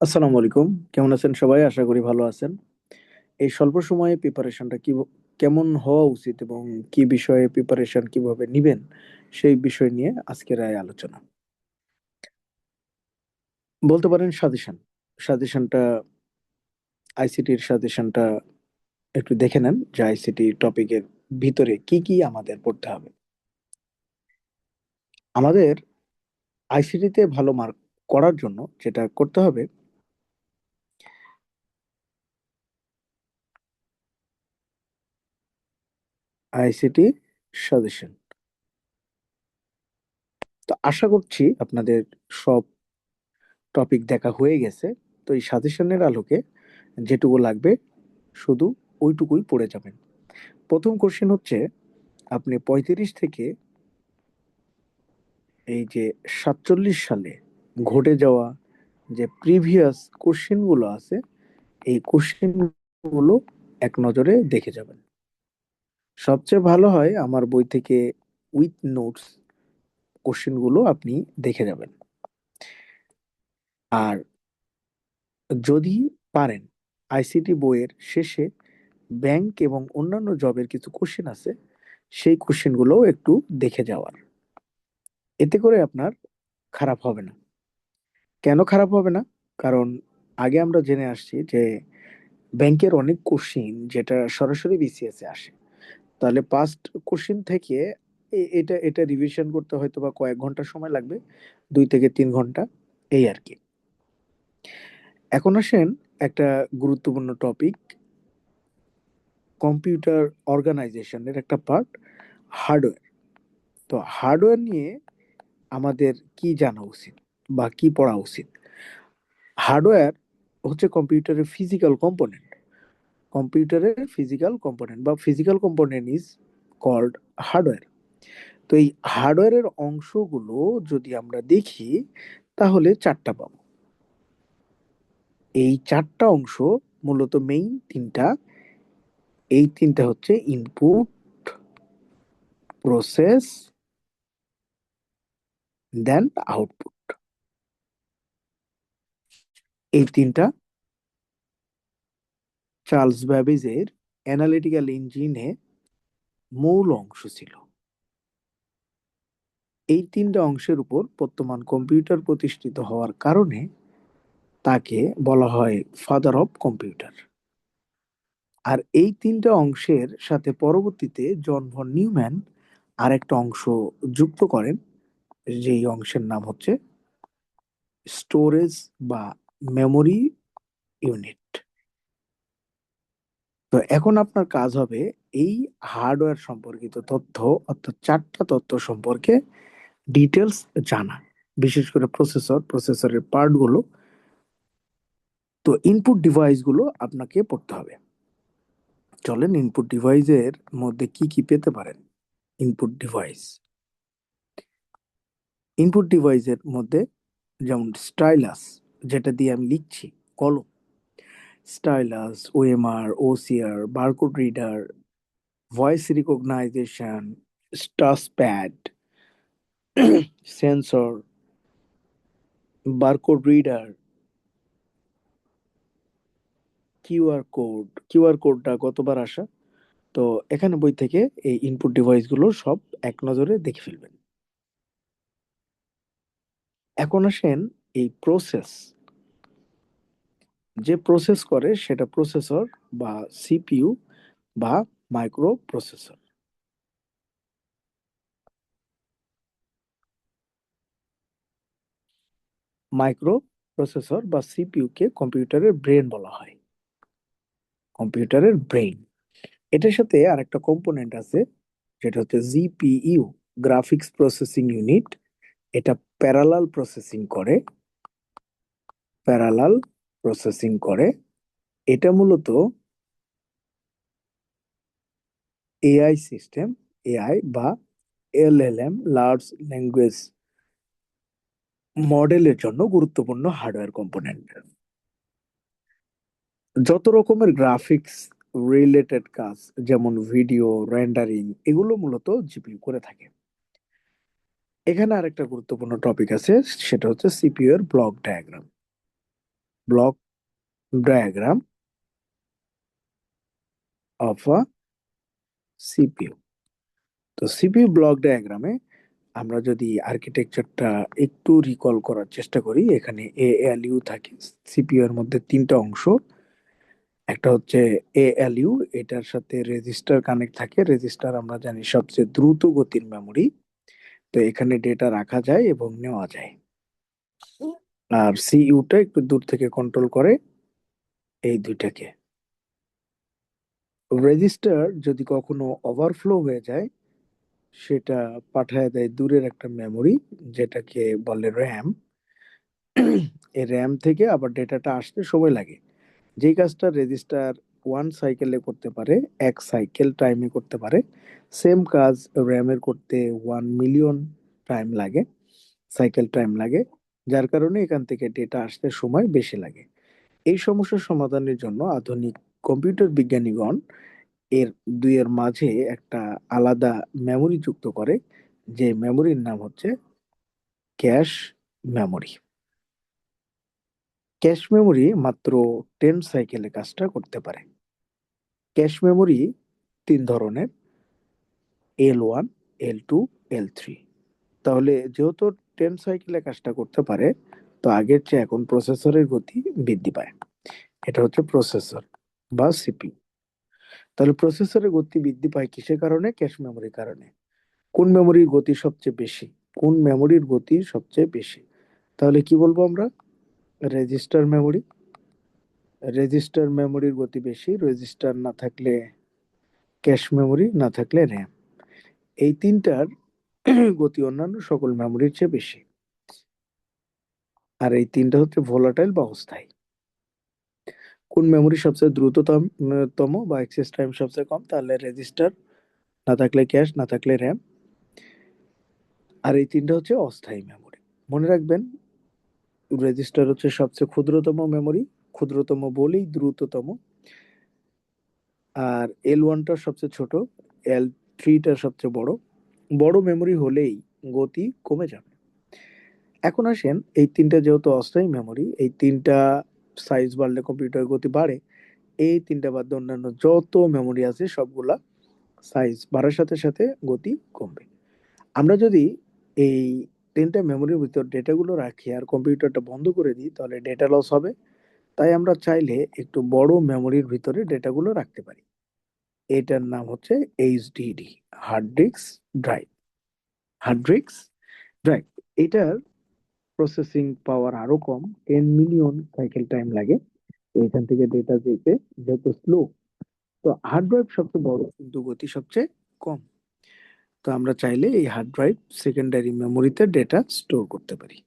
আসসালামু আলাইকুম। কেমন আছেন সবাই? আশা করি ভালো আছেন। এই স্বল্প সময়ে প্রিপারেশনটা কেমন হওয়া উচিত এবং কি বিষয়ে প্রিপারেশন কিভাবে নিবেন সেই বিষয় নিয়ে আজকের এই আলোচনা। বলতে পারেন সাজেশন। সাজেশনটা আইসিটির সাজেশনটা একটু দেখে নেন যে আইসিটি টপিকের ভিতরে কি কি আমাদের পড়তে হবে। আমাদের আইসিটিতে ভালো মার্ক করার জন্য যেটা করতে হবে, আইসিটি সাজেশন। তো আশা করছি আপনাদের সব টপিক দেখা হয়ে গেছে। তো এই সাজেশনের আলোকে যেটুকু লাগবে শুধু ওইটুকুই পড়ে যাবেন। প্রথম কোশ্চেন হচ্ছে, আপনি 35 থেকে এই যে 47 সালে ঘটে যাওয়া যে প্রিভিয়াস কোশ্চেন গুলো আছে, এই কোশ্চেন গুলো এক নজরে দেখে যাবেন। সবচেয়ে ভালো হয় আমার বই থেকে উইথ নোটস কোশ্চেন গুলো আপনি দেখে যাবেন। আর যদি পারেন, আইসিটি বইয়ের শেষে ব্যাংক এবং অন্যান্য জবের কিছু কোশ্চেন আছে, সেই কোশ্চেন গুলোও একটু দেখে যাওয়ার। এতে করে আপনার খারাপ হবে না। কেন খারাপ হবে না? কারণ আগে আমরা জেনে আসছি যে ব্যাংকের অনেক কোশ্চিন যেটা সরাসরি বিসিএস এ আসে। তাহলে পাস্ট কোশ্চিন থেকে এটা এটা রিভিশন করতে হয়তো বা কয়েক ঘন্টা সময় লাগবে, 2 থেকে 3 ঘন্টা, এই আর কি। এখন আসেন একটা গুরুত্বপূর্ণ টপিক, কম্পিউটার অর্গানাইজেশনের একটা পার্ট, হার্ডওয়্যার। তো হার্ডওয়্যার নিয়ে আমাদের কি জানা উচিত বা কি পড়া উচিত? হার্ডওয়্যার হচ্ছে কম্পিউটারের ফিজিক্যাল কম্পোনেন্ট। কম্পিউটারের ফিজিক্যাল কম্পোনেন্ট বা physical component is called hardware. তো এই হার্ডওয়্যারের অংশগুলো যদি আমরা দেখি, তাহলে চারটা পাবো। এই চারটা অংশ মূলত মেইন তিনটা। এই তিনটা হচ্ছে ইনপুট, প্রসেস, দেন আউটপুট। এই তিনটা চার্লস ব্যাবেজের অ্যানালিটিক্যাল ইঞ্জিনে মূল অংশ ছিল। এই তিনটা অংশের উপর বর্তমান কম্পিউটার প্রতিষ্ঠিত হওয়ার কারণে তাকে বলা হয় ফাদার অফ কম্পিউটার। আর এই তিনটা অংশের সাথে পরবর্তীতে জন ভন নিউম্যান আরেকটা অংশ যুক্ত করেন, যেই অংশের নাম হচ্ছে স্টোরেজ বা মেমোরি ইউনিট। তো এখন আপনার কাজ হবে এই হার্ডওয়্যার সম্পর্কিত তথ্য, অর্থাৎ চারটা তথ্য সম্পর্কে ডিটেলস জানা, বিশেষ করে প্রসেসরের পার্টগুলো। তো ইনপুট ডিভাইসগুলো আপনাকে পড়তে হবে। চলেন ইনপুট ডিভাইসের মধ্যে কি কি পেতে পারেন। ইনপুট ডিভাইস, ইনপুট ডিভাইসের মধ্যে যেমন স্টাইলাস, যেটা দিয়ে আমি লিখছি, কলম, stylus, OMR, OCR, barcode reader, voice recognition, touch pad, sensor, barcode reader, QR কোডটা কতবার আসা। তো এখানে বই থেকে এই ইনপুট ডিভাইসগুলো সব এক নজরে দেখে ফেলবেন। এখন আসেন এই প্রসেস, যে প্রসেস করে সেটা প্রসেসর বা সিপিইউ বা মাইক্রো প্রসেসর। মাইক্রো প্রসেসর বা সিপিইউ কে কম্পিউটারের ব্রেন বলা হয়। কম্পিউটারের ব্রেন, এটার সাথে আরেকটা কম্পোনেন্ট আছে, যেটা হচ্ছে জিপিইউ, গ্রাফিক্স প্রসেসিং ইউনিট। এটা প্যারালাল প্রসেসিং করে, প্যারালাল প্রসেসিং করে। এটা মূলত এআই সিস্টেম, এআই বা এলএলএম, লার্জ ল্যাঙ্গুয়েজ মডেলের জন্য গুরুত্বপূর্ণ হার্ডওয়্যার কম্পোনেন্ট। যত রকমের গ্রাফিক্স রিলেটেড কাজ, যেমন ভিডিও রেন্ডারিং, এগুলো মূলত জিপিইউ করে থাকে। এখানে আরেকটা গুরুত্বপূর্ণ টপিক আছে, সেটা হচ্ছে সিপিইউ এর block diagram. Block diagram of a CPU. তো সিপিইউ ব্লক ডায়াগ্রামে আমরা যদি আর্কিটেকচারটা একটু রিকল করার চেষ্টা করি, এখানে এএলইউ থাকে। সিপিইউ এর মধ্যে তিনটা অংশ। একটা হচ্ছে এএলইউ, এটার সাথে রেজিস্টার কানেক্ট থাকে। রেজিস্টার আমরা জানি সবচেয়ে দ্রুত গতির মেমোরি। তো এখানে ডেটা রাখা যায় এবং নেওয়া যায়। আর সিইউটা একটু দূর থেকে কন্ট্রোল করে এই দুইটাকে। রেজিস্টার যদি কখনো ওভারফ্লো হয়ে যায়, সেটা পাঠায় দেয় দূরের একটা মেমোরি, যেটাকে বলে র্যাম। এই র্যাম থেকে আবার ডেটাটা আসতে সময় লাগে। যেই কাজটা রেজিস্টার 1 সাইকেলে করতে পারে, 1 সাইকেল টাইমে করতে পারে, সেম কাজ র্যামের করতে 1 মিলিয়ন টাইম লাগে, সাইকেল টাইম লাগে। যার কারণে এখান থেকে ডেটা আসতে সময় বেশি লাগে। এই সমস্যার সমাধানের জন্য আধুনিক কম্পিউটার বিজ্ঞানীগণ এর দুইয়ের মাঝে একটা আলাদা মেমোরি যুক্ত করে, যে মেমোরির নাম হচ্ছে ক্যাশ মেমোরি। ক্যাশ মেমোরি মাত্র 10 সাইকেলে কাজটা করতে পারে। ক্যাশ মেমোরি 3 ধরনের: L1, L2, L3। তাহলে যেহেতু 10 সাইকেলে কাজটা করতে পারে, তো আগের চেয়ে এখন প্রসেসরের গতি বৃদ্ধি পায়। এটা হচ্ছে প্রসেসর বা সিপি। তাহলে প্রসেসরের গতি বৃদ্ধি পায় কিসের কারণে? ক্যাশ মেমোরির কারণে। কোন মেমোরির গতি সবচেয়ে বেশি? কোন মেমোরির গতি সবচেয়ে বেশি? তাহলে কি বলবো আমরা? Register memory. রেজিস্টার মেমোরির গতি বেশি। রেজিস্টার না থাকলে ক্যাশ মেমোরি, না থাকলে র্যাম। এই তিনটার গতি অন্যান্য সকল মেমোরির চেয়ে বেশি। আর এই তিনটা হচ্ছে ভোলাটাইল বা অস্থায়ী। কোন মেমোরি সবচেয়ে দ্রুততম বা অ্যাক্সেস টাইম সবচেয়ে কম? তাহলে রেজিস্টার, না থাকলে ক্যাশ, না থাকলে র্যাম। আর এই তিনটা হচ্ছে অস্থায়ী মেমোরি। মনে রাখবেন, রেজিস্টার হচ্ছে সবচেয়ে ক্ষুদ্রতম মেমোরি, ক্ষুদ্রতম বলেই দ্রুততম। আর L1টা সবচেয়ে ছোট, L3টা সবচেয়ে বড়। বড় মেমোরি হলেই গতি কমে যাবে। এখন আসেন, এই তিনটা যেহেতু অস্থায়ী মেমোরি, এই তিনটা সাইজ বাড়লে কম্পিউটার গতি বাড়ে। এই তিনটা বাদ দিয়ে অন্যান্য যত মেমোরি আছে সবগুলা সাইজ বাড়ার সাথে সাথে গতি কমবে। আমরা যদি এই তিনটা মেমোরির ভিতর ডেটাগুলো রাখি আর কম্পিউটারটা বন্ধ করে দিই, তাহলে ডেটা লস হবে। তাই আমরা চাইলে একটু বড় মেমোরির ভিতরে ডেটাগুলো রাখতে পারি। এটার নাম হচ্ছে HDD, hard disk drive. Hard disk drive, এটার প্রসেসিং পাওয়ার আরো কম, 10 মিলিয়ন সাইকেল টাইম লাগে। তো এখান থেকে ডেটা যেতে যেহেতু স্লো, তো হার্ড ড্রাইভ সবচেয়ে বড় কিন্তু গতি সবচেয়ে কম। তো আমরা চাইলে এই হার্ড ড্রাইভ সেকেন্ডারি মেমোরিতে ডেটা স্টোর করতে পারি।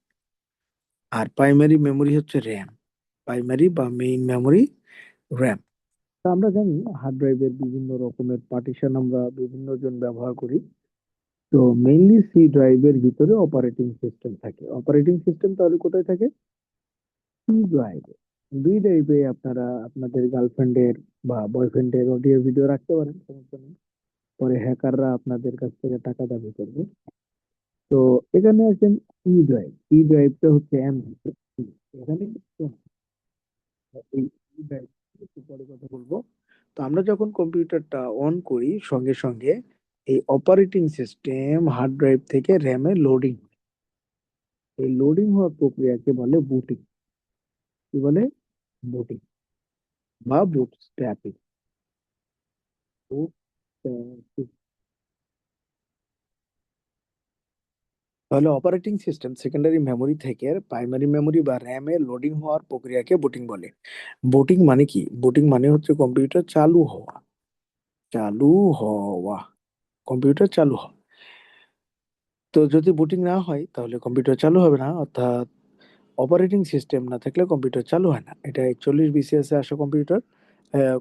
আর প্রাইমারি মেমোরি হচ্ছে র্যাম। প্রাইমারি বা মেইন মেমোরি র্যাম। তা আমরা জানি হার্ড ড্রাইভের বিভিন্ন রকমের পার্টিশন আমরা বিভিন্ন জন ব্যবহার করি। তো মেইনলি সি ড্রাইভের ভিতরে অপারেটিং সিস্টেম থাকে। অপারেটিং সিস্টেম তাহলে কোথায় থাকে? সি ড্রাইভে। দুই ড্রাইভে আপনারা আপনাদের গার্লফ্রেন্ডের বা বয়ফ্রেন্ডের অডিও ভিডিও রাখতে পারেন, সমস্যা নেই। পরে হ্যাকাররা আপনাদের কাছ থেকে টাকা দাবি করবে। তো এখানে আছেন ই ড্রাইভ। ই ড্রাইভটা হচ্ছে এম। এখানে এই ই ড্রাইভ একটু পরে কথা বলবো। তো আমরা যখন কম্পিউটারটা অন করি, সঙ্গে সঙ্গে এই অপারেটিং সিস্টেম হার্ড ড্রাইভ থেকে র্যামে লোডিং। এই লোডিং হওয়ার প্রক্রিয়াকে বলে বুটিং। কি বলে? বুটিং বা বুটস্ট্র্যাপিং। তাহলে অপারেটিং সিস্টেম সেকেন্ডারি মেমোরি থেকে প্রাইমারি মেমোরি বা র্যামে লোডিং হওয়ার প্রক্রিয়াকে বুটিং বলে। বুটিং মানে কি? বুটিং মানে হচ্ছে কম্পিউটার চালু হওয়া। চালু হওয়া, কম্পিউটার চালু হওয়া। তো যদি বুটিং না হয় তাহলে কম্পিউটার চালু হবে না, অর্থাৎ অপারেটিং সিস্টেম না থাকলে কম্পিউটার চালু হয় না। এটা 41 BCS এ আসা কম্পিউটার।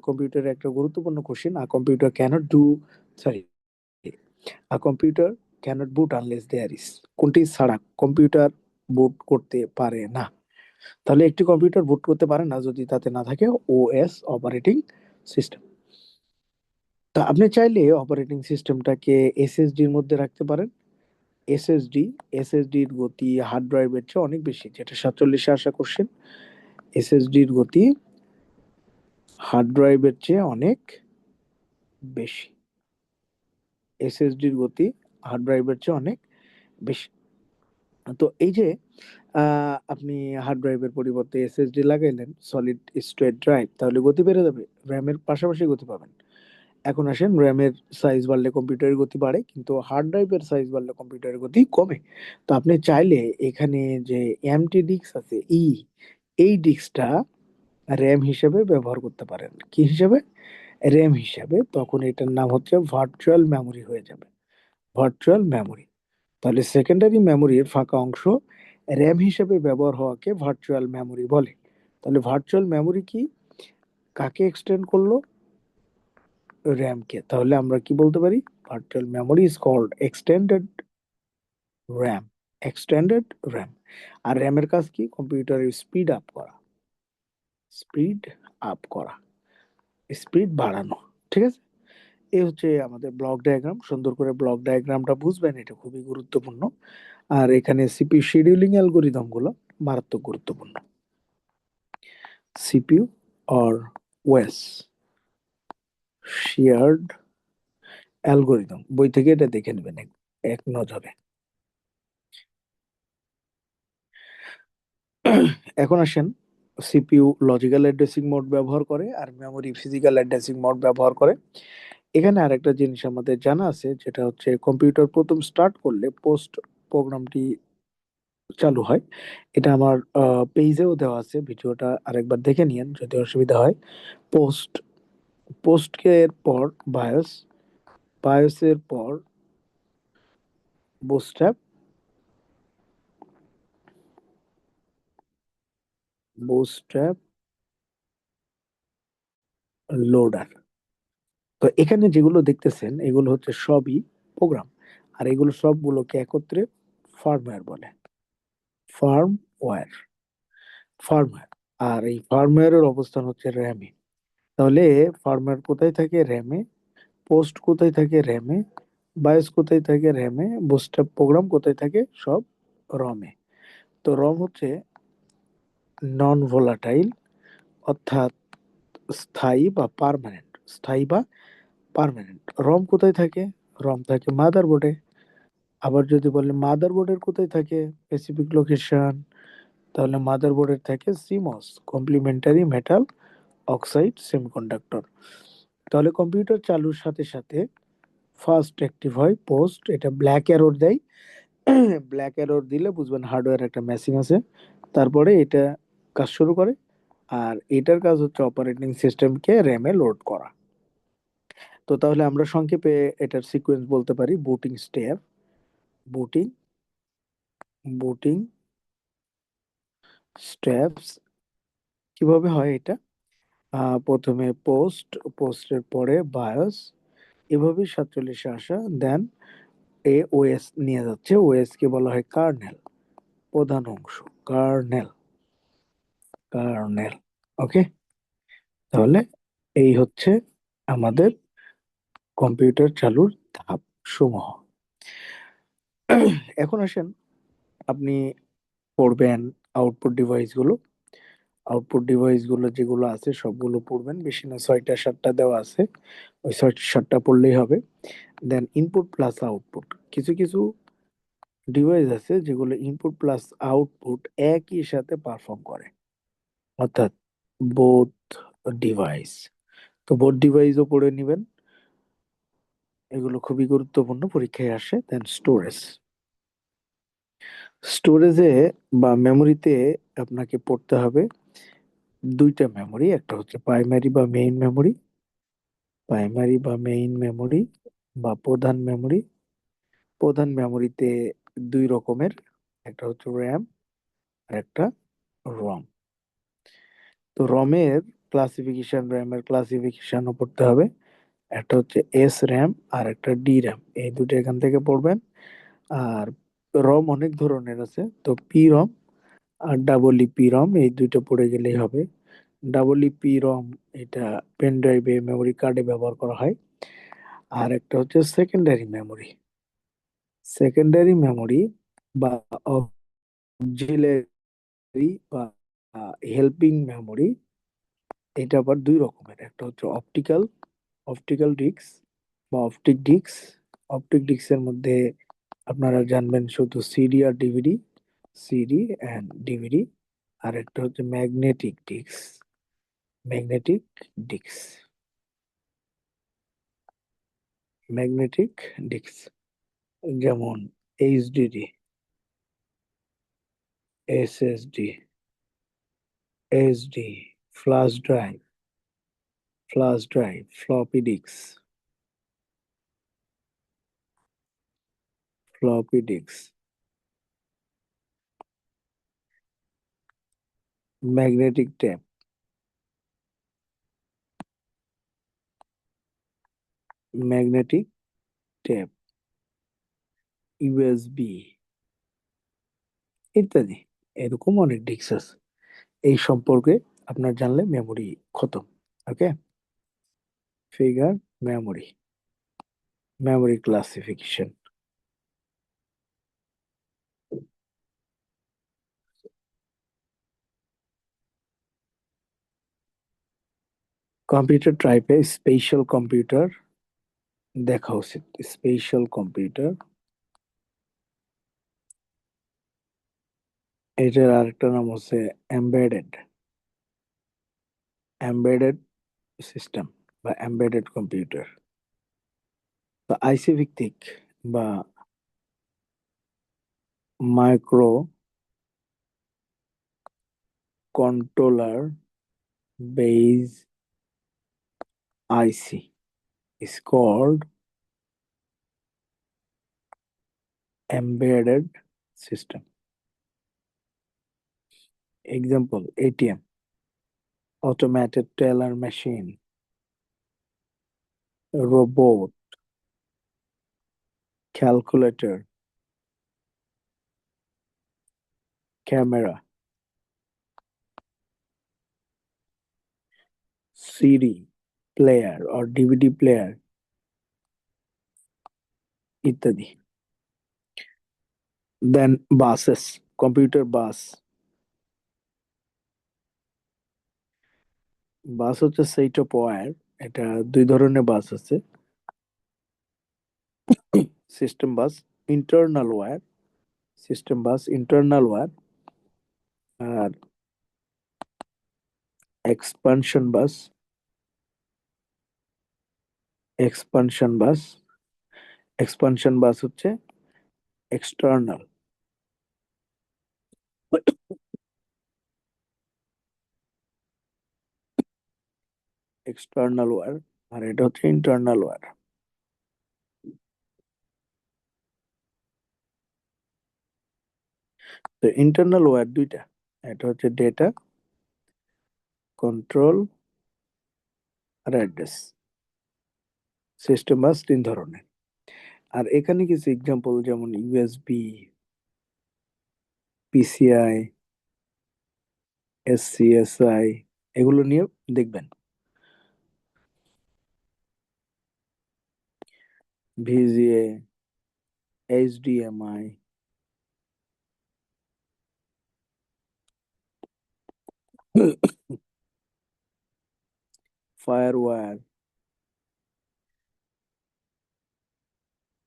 কম্পিউটারের একটা গুরুত্বপূর্ণ question. A computer cannot do, sorry, a computer cannot boot unless there is. কোনটি ছাড়া কম্পিউটার বুট করতে পারে না? তাহলে একটি কম্পিউটার বুট করতে পারে না যদি তাতে না থাকে ওএস, অপারেটিং সিস্টেম। তা আপনি চাইলে অপারেটিং সিস্টেমটাকে এসএসডির মধ্যে রাখতে পারেন। এসএসডির গতি হার্ড ড্রাইভের চেয়ে অনেক বেশি, যেটা 47-এ আসা কোশ্চেন। এসএসডির গতি হার্ড ড্রাইভের চেয়ে অনেক বেশি। এসএসডির গতি হার্ড ড্রাইভের চেয়ে অনেক বেশি। তো এই যে আপনি হার্ড ড্রাইভের পরিবর্তে এসএসডি লাগাইলেন, সলিড স্টেট ড্রাইভ, তাহলে গতি বেড়ে যাবে, র্যামের পাশাপাশি গতি পাবেন। এখন আসেন, র্যামের সাইজ বাড়লে কম্পিউটারের গতি বাড়ে, কিন্তু হার্ড ড্রাইভের সাইজ বাড়লে কম্পিউটারের গতি কমে। তো আপনি চাইলে এখানে যে এমটি ডিস্ক আছে, এই ডিস্কটা র্যাম হিসেবে ব্যবহার করতে পারেন। কি হিসেবে? র্যাম হিসেবে। তখন এটার নাম হচ্ছে ভার্চুয়াল মেমোরি হয়ে যাবে, ভার্চুয়াল মেমোরি। তাহলে সেকেন্ডারি মেমোরির ফাঁকা অংশ র্যাম হিসেবে ব্যবহার হওয়াকে ভার্চুয়াল মেমোরি বলে। তাহলে ভার্চুয়াল মেমোরি কি, কাকে এক্সটেন্ড করলো? র্যামকে। তাহলে আমরা কি বলতে পারি? Virtual memory is called extended RAM, extended RAM. আর র্যামের কাজ কি? কম্পিউটারের স্পিড আপ করা, স্পিড আপ করা, স্পিড বাড়ানো। ঠিক আছে? এই হচ্ছে আমাদের ব্লক ডায়াগ্রাম। সুন্দর করে ব্লক ডায়াগ্রামটা বুঝবেন, এটা খুবই গুরুত্বপূর্ণ। আর এখানে সিপি শিডিউলিং অ্যালগোরিদম গুলো মারাত্মক গুরুত্বপূর্ণ। CPU or OS shared algorithm, বই থেকে এটা দেখে নেবেন এক এক নজরে। এখন আসেন, সিপিইউ লজিক্যাল অ্যাড্রেসিং মোড ব্যবহার করে আর মেমোরি ফিজিক্যাল অ্যাড্রেসিং মোড ব্যবহার করে। এখানে আরেকটা জিনিস আমাদের জানা আছে, যেটা হচ্ছে কম্পিউটার প্রথম স্টার্ট করলে পোস্ট প্রোগ্রামটি চালু হয়। এটা আমার পেজেও দেওয়া আছে, ভিডিওটা আরেকবার দেখে নিন যদি অসুবিধা হয়। পোস্ট, পোস্টের পর বায়োস, বায়োসের পর বুটস্ট্র্যাপ, বুটস্ট্র্যাপ লোডার। তো এখানে যেগুলো দেখতেছেন এগুলো হচ্ছে সবই প্রোগ্রাম, আর এগুলো সবগুলোকে একত্রে ফার্মওয়্যার বলে, ফার্মওয়্যার, ফার্মওয়্যার। আর এই ফার্মওয়্যারের অবস্থান হচ্ছে র্যামে। তাহলে ফার্মওয়্যার কোথায় থাকে? র্যামে। পোস্ট কোথায় থাকে? র্যামে। বায়োস কোথায় থাকে? র্যামে। বুটস্ট্র্যাপ প্রোগ্রাম কোথায় থাকে? সব রমে। তো রম হচ্ছে নন ভোলাটাইল, অর্থাৎ স্থায়ী বা পার্মানেন্ট, স্থায়ী বা পার্মানেন্ট। রম কোথায় থাকে? রম থাকে মাদারবোর্ডে। আবার যদি বলে মাদারবোর্ডের কোথায় থাকে স্পেসিফিক লোকেশন, তাহলে মাদারবোর্ডের থাকে CMOS, complementary metal oxide semiconductor. তাহলে কম্পিউটার চালুর সাথে সাথে ফার্স্ট অ্যাক্টিভ হয় পোস্ট, এটা ব্ল্যাক এরর দেয়। ব্ল্যাক এরর দিলে বুঝবেন হার্ডওয়্যার একটা মেশিন আছে। তারপরে এটা কাজ শুরু করে, আর এটার কাজ হচ্ছে অপারেটিং সিস্টেমকে র্যামে লোড করা। তো তাহলে আমরা সংক্ষেপে এটার সিকোয়েন্স বলতে পারি: booting step, booting, booting steps. কিভাবে হয় এটা? প্রথমে পোস্ট, পোস্টের পরে বায়োস, এভাবেই 47-এ আসা। দেন এ ওএস নিয়ে যাচ্ছে, ওএস কে বলা হয় কার্নেল, প্রধান অংশ, কার্নেল, কার্নেল। ওকে? তাহলে এই হচ্ছে আমাদের কম্পিউটার চালুর ধাপ সমূহ। এখন আসেন, আপনি পড়বেন আউটপুট ডিভাইস গুলো। আউটপুট ডিভাইস গুলো যেগুলো আছে সবগুলো পড়বেন, বেশি না, 6টা 7টা দেওয়া আছে, ওই 6টা পড়লেই হবে। দেন ইনপুট প্লাস আউটপুট, কিছু কিছু ডিভাইস আছে যেগুলো ইনপুট প্লাস আউটপুট একই সাথে পারফর্ম করে, অর্থাৎ বোথ ডিভাইস। তো বোথ ডিভাইসও পড়ে নেবেন, এগুলো খুবই গুরুত্বপূর্ণ, পরীক্ষায় আসে। দেন স্টোরেজ, স্টোরেজে বা মেমোরিতে আপনাকে পড়তে হবে দুইটা মেমোরি, একটা হচ্ছে প্রাইমারি বা মেইন মেমোরি, প্রাইমারি বা মেইন মেমোরি বা প্রধান মেমোরি। প্রধান মেমোরিতে দুই রকমের, একটা হচ্ছে র্যাম আর একটা রম। তো রমের ক্লাসিফিকেশন, র্যামের ক্লাসিফিকেশনও পড়তে হবে। একটা হচ্ছে এস র্যাম আর একটা ডি র্যাম, এই দুটো এখান থেকে পড়বেন। আর রম অনেক ধরনের আছে, তো পি রম আর ডাবল ইপি রম, এই দুইটা পড়ে গেলেই হবে। ডাবল ইপি রম এটা পেন ড্রাইভে, মেমোরি কার্ডে ব্যবহার করা হয়। আর একটা হচ্ছে সেকেন্ডারি মেমোরি, সেকেন্ডারি মেমোরি বা অক্সিলারি হেল্পিং মেমোরি, এটা আবার দুই রকমের, একটা হচ্ছে অপটিক্যাল ডিস্ক বা অপটিক ডিস্ক। অপটিক ডিস্কের মধ্যে আপনারা জানবেন শুধু সিডি আর ডিভিডি, সিডি অ্যান্ড ডিভিডি। আর একটা হচ্ছে ম্যাগনেটিক ডিস্ক ম্যাগনেটিক ডিস্ক, যেমন HDD, SSD, SD, flash drive, floppy disk, magnetic tape, magnetic tape, USB ইত্যাদি। এরকম অনেক ডিস্ক আছে। এই সম্পর্কে আপনার জানলে মেমোরি খতম। Okay, figure memory, memory classification. Computer টাইপে স্পেশাল কম্পিউটার দেখা উচিত। স্পেশাল কম্পিউটার, এটার আরেকটা নাম হচ্ছে এমবেডেড এমবেডেড সিস্টেম বা এমবেডেড কম্পিউটার। তো আইসি ভিত্তিক বা microcontroller based IC is called embedded system. Example: ATM, automated teller machine, robot, calculator, camera, CD player or DVD player ইত্যাদি। দেন বাসেস, কম্পিউটার বাস। বাস হচ্ছে সেট অফ ওয়্যার। এটা দুই ধরনের বাস আছে: সিস্টেম বাস, internal wire, internal wire, আর expansion বাস, expansion বাস expansion বাস হচ্ছে external external wire, আর এটা হচ্ছে internal wire. তো ইন্টারনাল ওয়্যার দুইটা, এটা হচ্ছে ডেটা কন্ট্রোল আর অ্যাড্রেস। সিস্টেম বাস তিন ধরনের। আর এখানে কিছু এক্সাম্পল, যেমন ইউএসবি, পিসিআই, এসসিএসআই, এগুলো নিয়ে দেখবেন। VGA, HDMI, FireWire,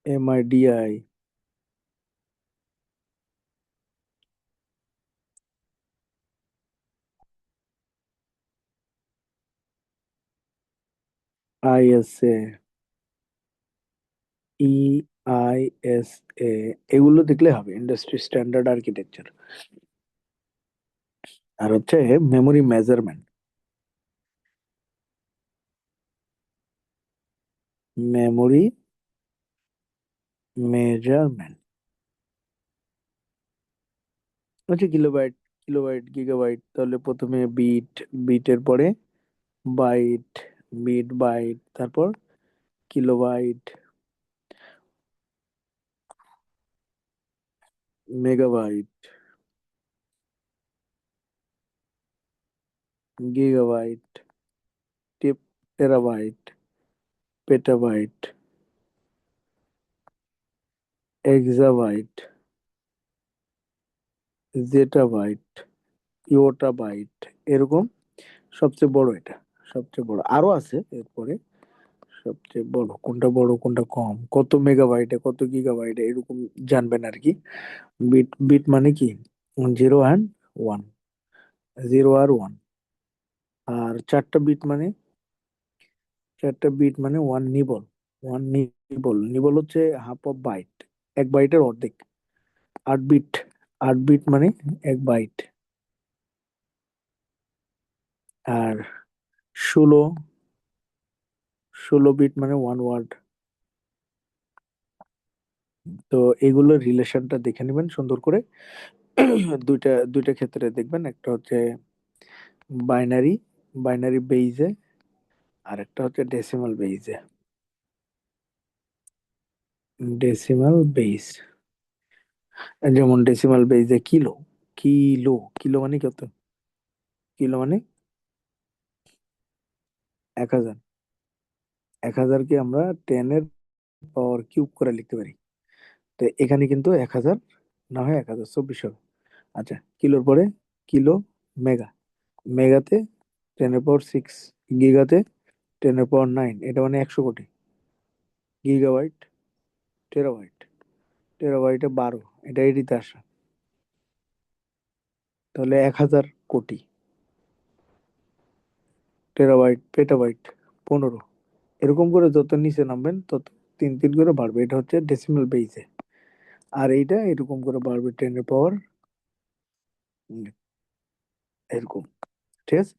MIDI, ISA, EISA, এগুলো দেখলে হবে ইন্ডাস্ট্রি স্ট্যান্ডার্ড আর্কিটেকচার। আর হচ্ছে মেমোরি মেজারমেন্ট, মেমোরি মেজারমেন্ট হচ্ছে গিগাবাইট। তাহলে প্রথমে বিটের পরে বাইট, বাইট, তারপর kilobyte, megabyte, gigabyte, terabyte, petabyte, exabyte, zettabyte, yottabyte, এরকম সবচেয়ে বড় এটা, সবচেয়ে বড়। আরো আছে এরপরে, সবচেয়ে বড় কোনটা, বড় কোনটা কম, কত মেগাবাইটে কত গিগাবাইটে এরকম জানবেন আর কি। বিট, বিট মানে কি, জিরো অ্যান্ড ওয়ান, জিরো আর ওয়ান। আর চারটা বিট মানে, চারটা বিট মানে one nibble. One nibble, nibble হচ্ছে হাফ অফ বাইট, এক বাইটের অর্ধেক। আট বিট, আট বিট মানে এক বাইট। আর ষোলো, ষোলো বিট মানে ওয়ান ওয়ার্ড। তো এগুলোর রিলেশনটা দেখে নেবেন সুন্দর করে। দুইটা, দুইটা ক্ষেত্রে দেখবেন, একটা হচ্ছে বাইনারি, বাইনারি বেইজে, আর একটা হচ্ছে ডেসিমাল বেইজে। ডেসিমাল বেইজ, যেমন ডেসিমাল বেইজে কিলো, কিলো, কিলো মানে কত, কিলো মানে 1000। 1000কে আমরা 10 এর পাওয়ার কিউব করে লিখতে পারি। তো এখানে কিন্তু 1000 না হয় 1024 হবে। আচ্ছা, কিলোর পরে কিলো, মেগা, মেগাতে 10 এর পাওয়ার 6, গিগাতে 10 এর পাওয়ার 9, এটা মানে 100 কোটি। গিগাবাইট, টেরাবাইট, টেরাবাইটে 12, এটা এটিতে আসা। তাহলে 1000 কোটি। টেরাবাইট, পেটাবাইট 15, এরকম করে যত নিচে নামবেন তত তিন তিন করে বাড়বে। এটা হচ্ছে ডেসিমাল বেইসে। আর এইটা এরকম করে বাড়বে 10 এর পাওয়ার, এরকম। ঠিক আছে।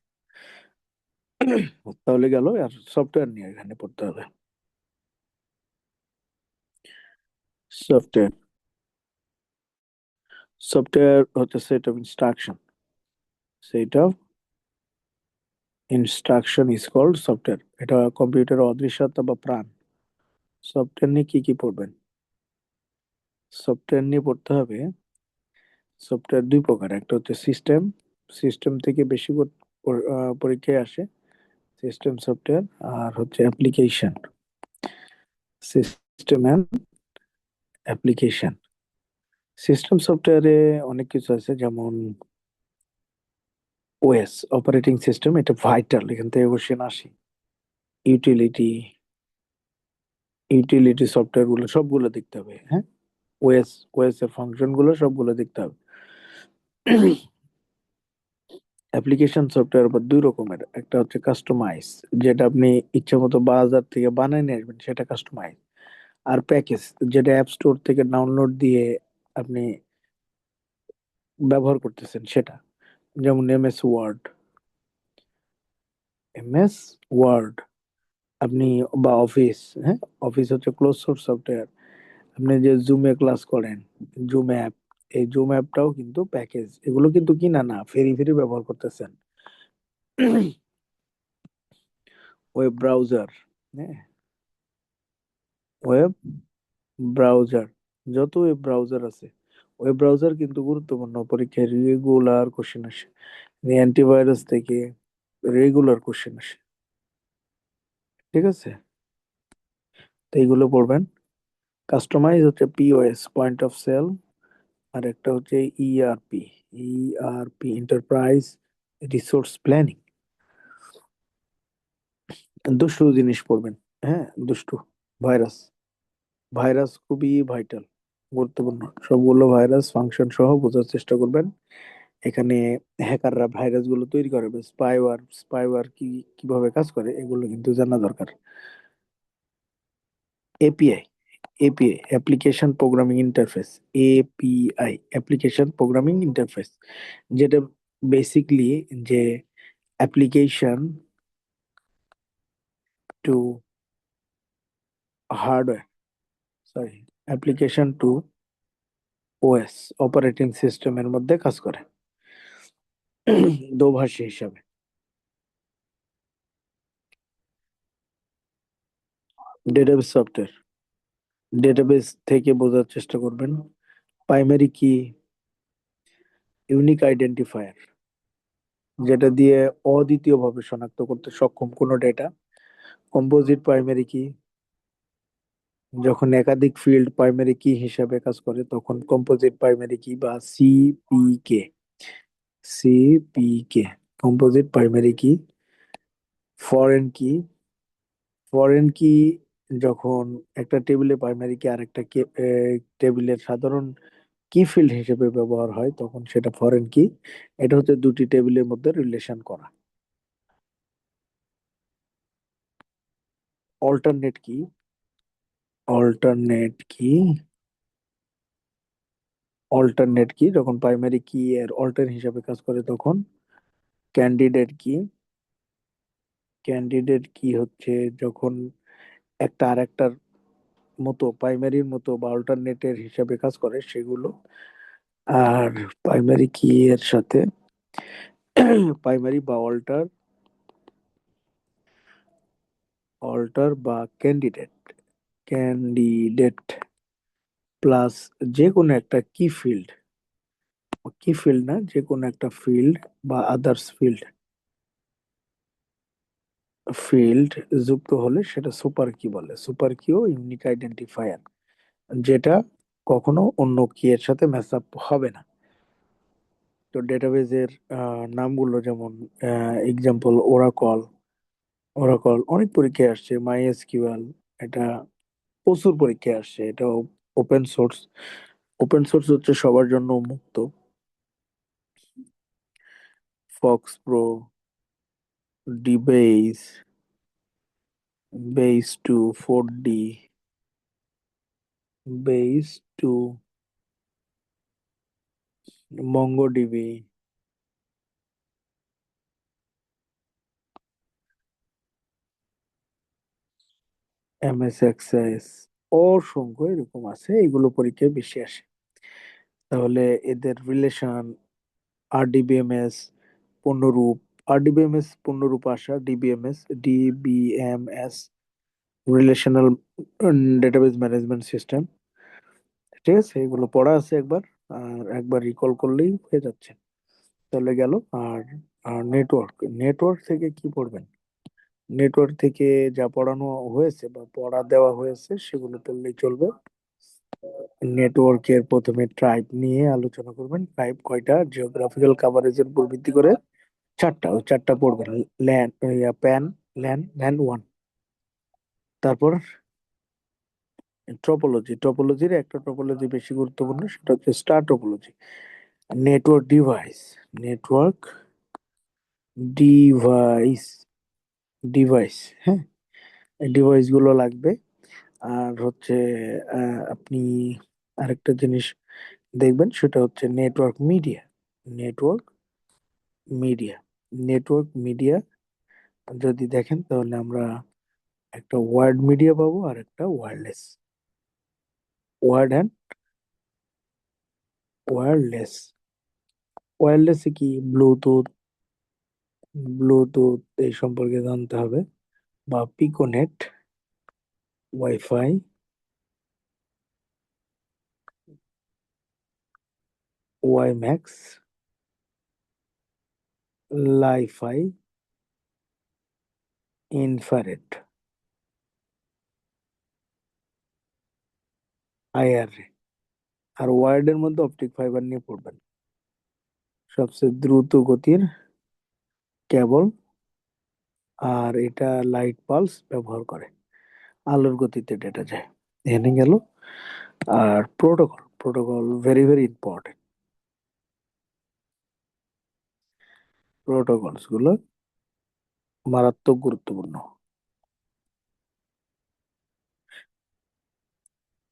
তাহলে গেল। আর সফটওয়্যার নিয়ে এখানে পড়তে হবে। সফটওয়্যার, সফটওয়্যার হচ্ছে set of instruction, set of instruction is called software. এটা কম্পিউটারের অদৃশ্যতা বা প্রাণ। সফটওয়্যার নিয়ে কি কি পড়বেন? সফটওয়্যার নিয়ে পড়তে হবে, সফটওয়্যার দুই প্রকার, একটা হচ্ছে সিস্টেম, সিস্টেম থেকে বেশি পরীক্ষায় আসে সিস্টেম সফটওয়্যার। আর হচ্ছে application, system and application. System সফটওয়্যারে অনেক কিছু আছে, যেমন ওএস, অপারেটিং সিস্টেম, এটা ভাইটাল, এখান থেকে কোশ্চেন আসে। ইউটিলিটি, ইউটিলিটি সফটওয়্যার গুলো সবগুলো দেখতে হবে, হ্যাঁ। ওএস, ওএস এর ফাংশন গুলো সবগুলো দেখতে হবে। অ্যাপ্লিকেশন সফটওয়্যার আবার দুই রকমের, একটা হচ্ছে কাস্টমাইজ, যেটা আপনি ইচ্ছা মতো বাজার থেকে বানায় নিয়ে আসবেন, সেটা কাস্টমাইজ। আর প্যাকেজ, যেটা অ্যাপ স্টোর থেকে ডাউনলোড দিয়ে আপনি ব্যবহার করতেছেন সেটা। যেমন এমএস ওয়ার্ড, এমএস ওয়ার্ড আপনি, বা অফিস, হ্যাঁ। অফিস হচ্ছে ক্লোজ সোর্স সফটওয়্যার। আপনি যে জুমে ক্লাস করেন, জুম অ্যাপ, এই জুম অ্যাপটাও কিন্তু প্যাকেজ, এগুলো কিন্তু কিনা না, ফ্রি ফ্রি ব্যবহার করতেছেন। ওয়েব ব্রাউজার, হ্যাঁ, ওয়েব ব্রাউজার, যত ওয়েব ব্রাউজার আছে, ওয়েব ব্রাউজার কিন্তু গুরুত্বপূর্ণ, পরীক্ষায় রেগুলার কোশ্চেন আসে। অ্যান্টিভাইরাস থেকে রেগুলার কোশ্চেন আসে। ঠিক আছে, তো এইগুলো পড়বেন। কাস্টমাইজ হচ্ছে পিওএস, পয়েন্ট অফ সেল। আর একটা হচ্ছে ERP, ERP enterprise resource planning. দুষ্টু জিনিস পড়বেন, হ্যাঁ, দুষ্টু। ভাইরাস, ভাইরাস খুবই ভাইটাল, গুরুত্বপূর্ণ। সবগুলো ভাইরাস ফাংশন সহ বোঝার চেষ্টা করবেন। এখানে হ্যাকাররা ভাইরাস গুলো তৈরি করে, স্পাইওয়ার, স্পাইওয়ার কি, কিভাবে কাজ করে, এগুলো কিন্তু জানা দরকার। API, API application programming interface, API application programming interface, যেটা বেসিকলি যে application to hardware, sorry, application to OS, operating সিস্টেমের মধ্যে কাজ করে দোভাষী হিসাবে। ডেটাবেস সফটওয়্যার, ডেটাবেস থেকে বোঝার চেষ্টা করবেন। প্রাইমারি কি, ইউনিক আইডেন্টিফায়ার, যেটা দিয়ে অদ্বিতীয়ভাবে শনাক্ত করতে সক্ষম কোনো ডেটা। কম্পোজিট প্রাইমারি কি, যখন একাধিক ফিল্ড প্রাইমারি কি হিসাবে কাজ করে তখন কম্পোজিট প্রাইমারি কি বা সিপিকে। সিপিকে, কম্পোজিট প্রাইমারি কি, ফরেন কি। ফরেন কি যখন একটা টেবিলে প্রাইমারি কি আরেকটা টেবিলের সাধারণ কি ফিল্ড হিসেবে ব্যবহার হয় তখন সেটা ফরেন কি। এটা হচ্ছে দুটি টেবিলের মধ্যে রিলেশন করা। অল্টারনেট কি, অল্টারনেট কি, অল্টারনেট কি যখন প্রাইমারি কি এর অল্টার হিসাবে কাজ করে তখন। ক্যান্ডিডেট কি, ক্যান্ডিডেট কি হচ্ছে যখন একটা আরেকটার মতো প্রাইমারির মতো বা অল্টারনেটের হিসাবে কাজ করে সেগুলো। আর প্রাইমারি কি এর সাথে প্রাইমারি বা অল্টার, অল্টার বা ক্যান্ডিডেট, ক্যান্ডিডেট প্লাস যে কোনো একটা কি ফিল্ড, কি ফিল্ড না যে কোনো একটা ফিল্ড বা আদার্স ফিল্ড, ফিল্ড যুক্ত হলে সেটা সুপার কি বলে। সুপার কিও ইউনিক আইডেন্টিফায়ার, যেটা কখনো অন্য কি এর সাথে ম্যাচ আপ হবে না। তো ডেটাবেজের নামগুলো যেমন এক্সাম্পল ওরাকল, ওরাকল অনেক পরীক্ষায় আসছে। মাই এসকিউএল, এটা প্রচুর পরীক্ষায় আসছে। এটা ওপেন সোর্স, ওপেন সোর্স হচ্ছে সবার জন্য মুক্ত। FoxPro, dBase, base two, 4D, base two, MongoDB, MS Access, অসংখ্য এরকম আছে, এগুলো পরীক্ষায় বেশি আসে। তাহলে এদের রিলেশন, আরডিবিএমএস পূর্ণরূপ, আরডিবিএমএস পূর্ণরূপ আসা, DBMS, DBMS relational database management system. ঠিক আছে, এগুলো পড়া আছে একবার, আর একবার রিকল করলেই হয়ে যাচ্ছে। তাহলে গেল। আর আর নেটওয়ার্ক, নেটওয়ার্ক থেকে কি পড়বেন? নেটওয়ার্ক থেকে যা পড়ানো হয়েছে বা পড়া দেওয়া হয়েছে সেগুলো পড়লেই চলবে। নেটওয়ার্কের প্রথমে ট্রাইব নিয়ে আলোচনা করবেন। ট্রাইব কয়টা, জিওগ্রাফিক্যাল কাভারেজের উপর ভিত্তি করে চারটা, ওই চারটা পড়বেন। ল্যান, প্যান, ল্যান, ল্যান ওয়ান। তারপর ট্রপোলজি, ট্রপোলজির একটা ট্রপোলজি বেশি গুরুত্বপূর্ণ, সেটা হচ্ছে star topology. Network device, network device, device, হ্যাঁ, ডিভাইস গুলো লাগবে। আর হচ্ছে আপনি আরেকটা জিনিস দেখবেন সেটা হচ্ছে network media, network media, network media যদি দেখেন তাহলে আমরা একটা ওয়ার্ড মিডিয়া পাবো আর একটা ওয়্যারলেস, ওয়ার্ড অ্যান্ড ওয়্যারলেস। ওয়্যারলেসে কি, ব্লুটুথ, ব্লুটুথ এই সম্পর্কে জানতে হবে, বা piconet, WiFi, WiMAX, LiFi, infrared, IRA. আর ওয়ার্ডের মধ্যে অপটিক ফাইবার নিয়ে পড়বেন। সবচেয়ে দ্রুত গতির কেবল, আর এটা লাইট পালস ব্যবহার করে, আলোর গতিতে ডেটা যায়। এখানে গেল। আর protocol, protocol very very important. Protocols গুলো মারাত্মক গুরুত্বপূর্ণ।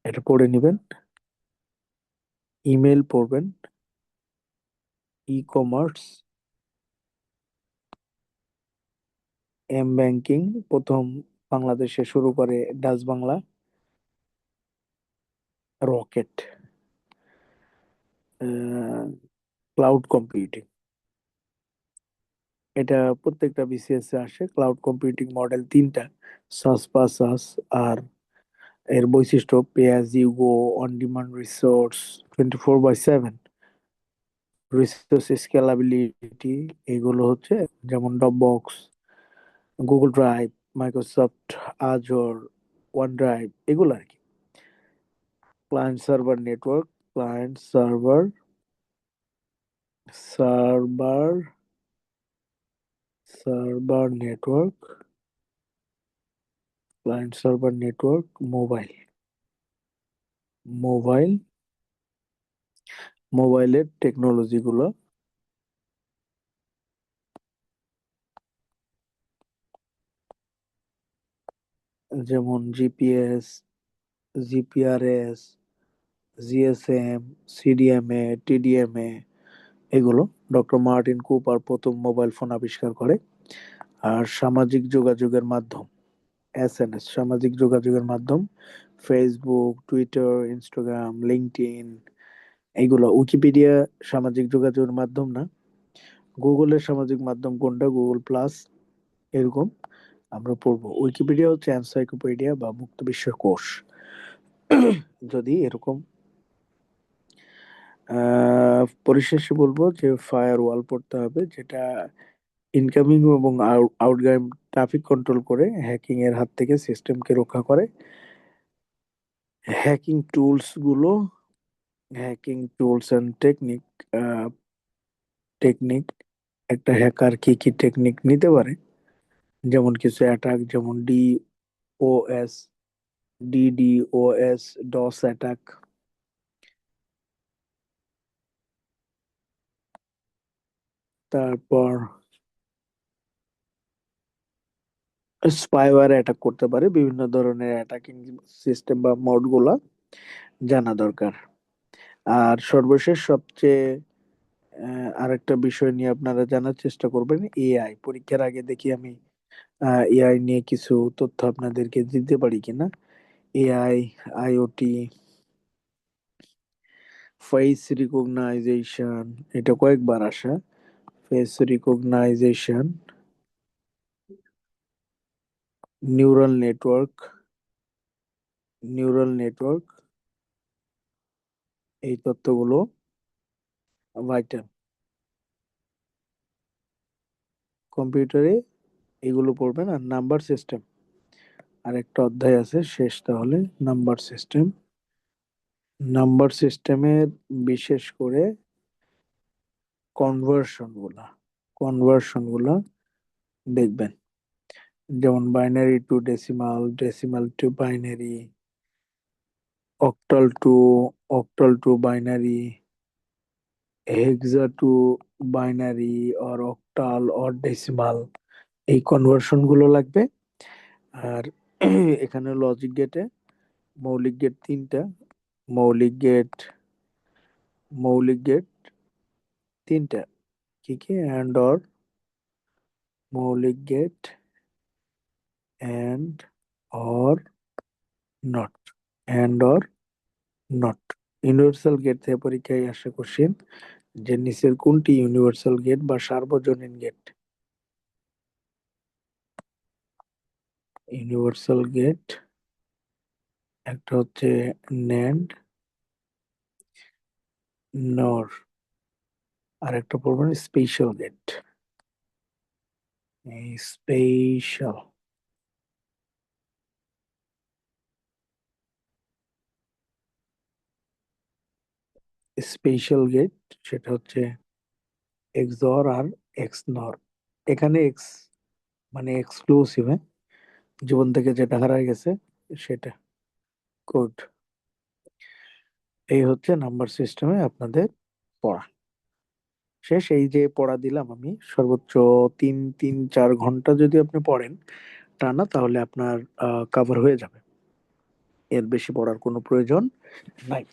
এটা পড়ে নিবেন। ইমেল পড়বেন, ই কমার্স, এম ব্যাংকিং প্রথম বাংলাদেশে শুরু করে Dutch Bangla, rocket, cloud computing, এটা প্রত্যেকটা বিসিএস এ আসে। ক্লাউড কম্পিউটিং মডেল তিনটা, সাস পাসাস, আর এর বৈশিষ্ট্য pay as you go, on demand resource, 24/7, resource scalability. এগুলো হচ্ছে যেমন Dropbox, Google drive, Microsoft Azure, OneDrive, এগুলো আর কি। Client server network, client server server, server network, client server network, mobile, mobile, মোবাইলের টেকনোলজি গুলো, যেমন GPS, GPRS, GSM, CDMA, TDMA, এগুলো ডক্টর মার্টিন কুপার প্রথম মোবাইল ফোন আবিষ্কার করে। আর সামাজিক যোগাযোগের মাধ্যম, এসএনএস, সামাজিক যোগাযোগের মাধ্যম, ফেসবুক, টুইটার, ইনস্টাগ্রাম, লিঙ্কডইন, এইগুলো। উইকিপিডিয়া সামাজিক যোগাযোগের মাধ্যম না। গুগলের সামাজিক মাধ্যম কোনটা? গুগল প্লাস, এরকম আমরা পড়বো। উইকিপিডিয়া হচ্ছে এনসাইক্লোপিডিয়া বা মুক্ত বিশ্বের কোষ। যদি এরকম পরিশেষে বলবো যে ফায়ার ওয়াল পড়তে হবে, যেটা ইনকামিং এবং আউটগোয়িং ট্রাফিক কন্ট্রোল করে, হ্যাকিং এর হাত থেকে সিস্টেমকে রক্ষা করে। হ্যাকিং টুলস গুলো, hacking tools and technique, technique, একটা হ্যাকার কি কি টেকনিক নিতে পারে, যেমন কিছু অ্যাটাক, যেমন ডিওএস, ডিডিওএস, ডস অ্যাটাক, তারপর স্পাইওয়্যার অ্যাটাক করতে পারে। বিভিন্ন ধরনের অ্যাটাকিং সিস্টেম বা মোড গুলা জানা দরকার। আর সর্বশেষ সবচেয়ে আরেকটা বিষয় নিয়ে আপনারা জানার চেষ্টা করবেন, এআই। পরীক্ষার আগে দেখি আমি এআই নিয়ে কিছু তথ্য আপনাদেরকে দিতে পারি কিনা। এআই, আইওটি, ফেস রিকগনাইজেশন, এটা কয়েকবার আসা। Face recognition, neural network, neural network, এই তথ্যগুলো ভাইটাল। কম্পিউটারে এগুলো পড়বেন। আর নাম্বার সিস্টেম, আর একটা অধ্যায় আছে শেষ, তাহলে নাম্বার সিস্টেম। নাম্বার সিস্টেমের বিশেষ করে কনভার্সন গুলা, কনভার্সন গুলা দেখবেন, যেমন binary two decimal, decimal two binary, octal two, octal two binary, hexa two binary, or octal or decimal, এই কনভার্সন গুলো লাগবে। আর এখানে লজিক গেটে মৌলিক গেট তিনটা, মৌলিক গেট, মৌলিক গেট তিনটা, কি কি? অ্যান্ড অর, মৌলিক gate, and or, not, and or not. Universal gate থেকে পরীক্ষায় আসে কোশ্চেন, যে নিচের কোনটি ইউনিভার্সাল গেট বা সার্বজনীন গেট? ইউনিভার্সাল গেট একটা হচ্ছে ন্যান্ড, নর, আর একটা পড়বেন special gate. Special, special gate সেটা হচ্ছে এক্সঅর আর এক্স নর। এখানে এক্স মানে এক্সক্লুসিভ, জীবন থেকে যেটা হারায় গেছে সেটা। গুড। এই হচ্ছে নাম্বার সিস্টেমে আপনাদের পড়া শেষ। এই যে পড়া দিলাম আমি, সর্বোচ্চ 3-4 ঘন্টা যদি আপনি পড়েন টানা, তাহলে আপনার কভার হয়ে যাবে। এর বেশি পড়ার কোনো প্রয়োজন নাই।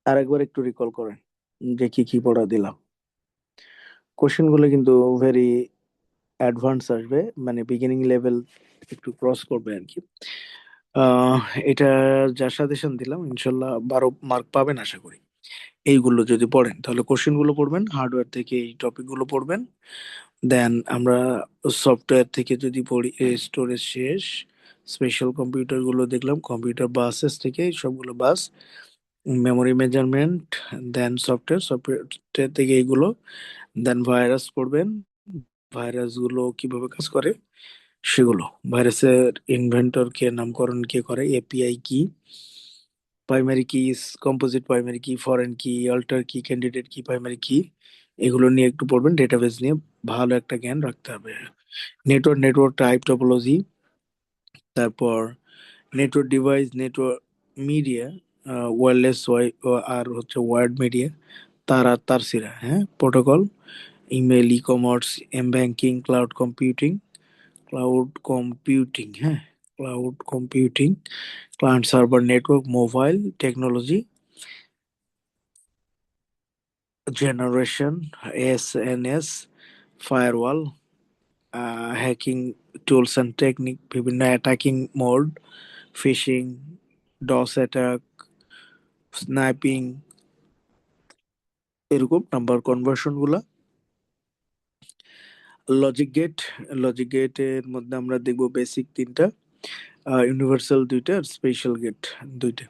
আর একবার একটু রিকল করেন যে কি কি পড়া দিলাম। কোশ্চেন গুলো কিন্তু ভেরি অ্যাডভান্স আসবে, মানে বিগিনিং লেভেল একটু ক্রস করবে আর কি। আহ এটা যা সাজেশন দিলাম, ইনশাল্লাহ 12 মার্ক পাবেন আশা করি। এইগুলো যদি পড়েন, তাহলে কোশ্চেন গুলো পড়বেন, হার্ডওয়্যার থেকে এই টপিক গুলো পড়বেন। দেন আমরা সফটওয়্যার থেকে যদি পড়ি, স্টোরেজ শেষ, স্পেশাল কম্পিউটার গুলো দেখলাম, কম্পিউটার বাসেস থেকে সবগুলো বাস, মেমোরি মেজারমেন্ট, দেন সফটওয়্যার, সফটওয়্যার থেকে এইগুলো, দেন ভাইরাস পড়বেন, ভাইরাস গুলো কিভাবে কাজ করে সেগুলো, ভাইরাসের ইনভেন্টর কে, নামকরণ কে করে, এপিআই কি, প্রাইমারি কি, কম্পোজিট প্রাইমারি কি, ফরেন কি, অল্টার কি, ক্যান্ডিডেট কি, প্রাইমারি কি, এগুলো নিয়ে একটু পড়বেন। ডেটাবেস নিয়ে ভালো একটা জ্ঞান রাখতে হবে। নেটওয়ার্ক টাইপ টপোলজি, তারপর network device, network media, wireless আর হচ্ছে ওয়ার্ড মিডিয়া, তার আর তার সিরা, হ্যাঁ, protocol, email, ecommerce, M banking, cloud computing, হ্যাঁ, cloud computing, client server network, mobile technology, generation, SNS, firewall, hacking tools and technique, বিভিন্ন attacking mode, phishing, DoS attack, sniping, এরকম নাম্বার কনভার্সন গুলা। Logic gate, logic গেটের মধ্যে আমরা দেখবো basic তিনটা, universal দুইটা, আর স্পেশাল গেট দুইটা,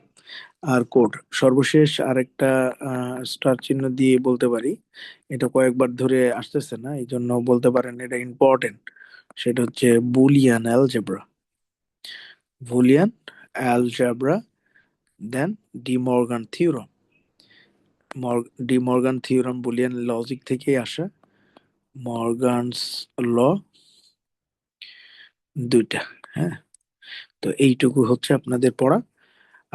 আর কোড। সর্বশেষ আরেকটা স্টার চিহ্ন দিয়ে বলতে পারি, এটা কয়েকবার ধরে আসতেছে না, এই জন্য বলতে পারেন এটা ইম্পর্টেন্ট। সেটা হচ্ছে Boolean algebra. Boolean algebra, then De Morgan theorem. De Morgan theorem Boolean logic থেকেই আসা, মর্গানস ল, দুইটা। হ্যাঁ, তো এইটুকু হচ্ছে আপনাদের পড়া।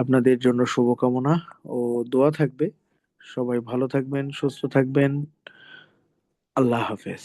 আপনাদের জন্য শুভকামনা ও দোয়া থাকবে। সবাই ভালো থাকবেন, সুস্থ থাকবেন। আল্লাহ হাফেজ।